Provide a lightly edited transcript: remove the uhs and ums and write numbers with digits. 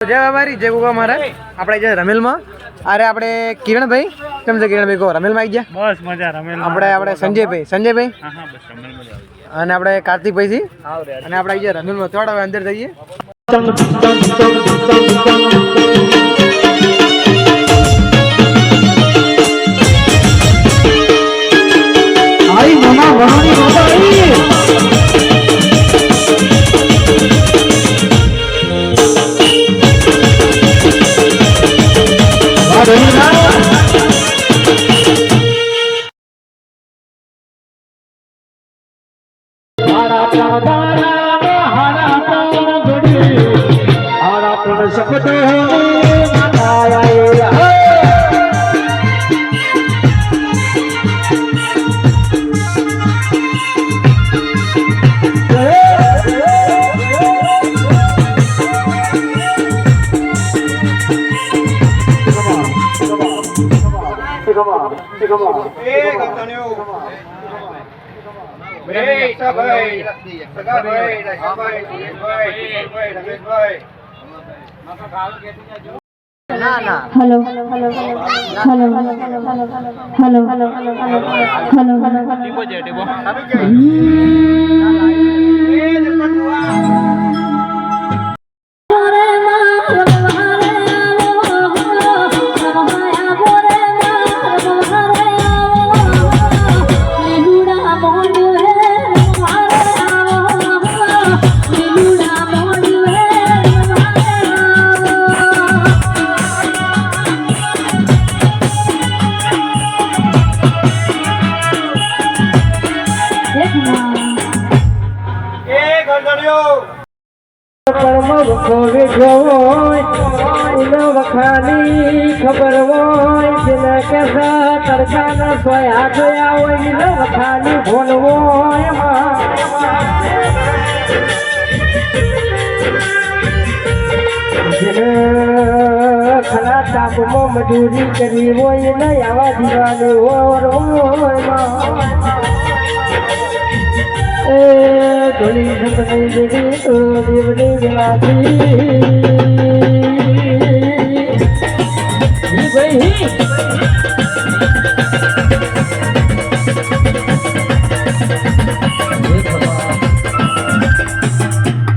જય બાબારી જય ગુગા મહારાજ. આપણે જે રમેલમાં અરે આપણે કિરણભાઈ કેમ છે? કિરણભાઈ કહો રમેલમાં આવી ગયા? બસ મજા રમેલ. આપણે સંજયભાઈ હા બસ રમેલમાં જ આવી. અને આપણે કાર્તિકભાઈ થી અને આપણે આવી ગયા રમેલમાં. થોડા હવે અંદર જઈએ. આઈ મામા વહાની માતા આઈ. Hello hello hello hello hello खबर वो कैसा तड़का न सोया सोया वखानी भोल वो खरा टाप में मजूरी करी वो आवा दीवानी धोली संतनी देवनी विलासी भाई